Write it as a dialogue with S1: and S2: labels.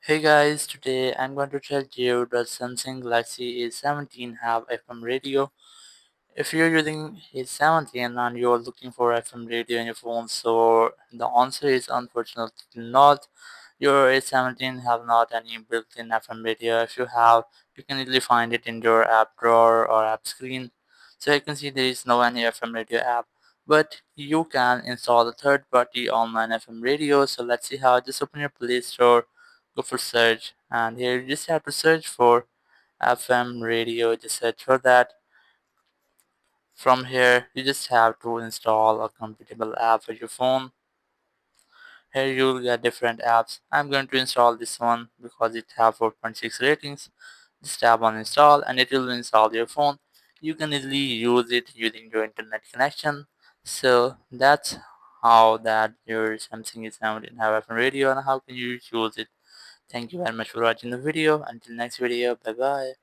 S1: Hey guys, today I'm going to tell you does Samsung Galaxy A17 have FM radio? If you're using A17 and you're looking for FM radio in your phone, so the answer is unfortunately not. Your A17 have not any built-in FM radio. If you have, you can easily find it in your app drawer or app screen. So you can see there is no any FM radio app, but you can install a third-party online FM radio. So let's see how. Just open your Play Store, go for search, and here you just have to search for FM radio. Just search for that. From here, you just have to install a compatible app for your phone. Here you'll get different apps. I'm going to install this one because it have 4.6 ratings. Just tap on install and it will install your phone. You can easily use it using your internet connection. So that's how that your Samsung is now in have FM radio and how can you use it. Thank you very much for watching the video. Until next video, bye bye.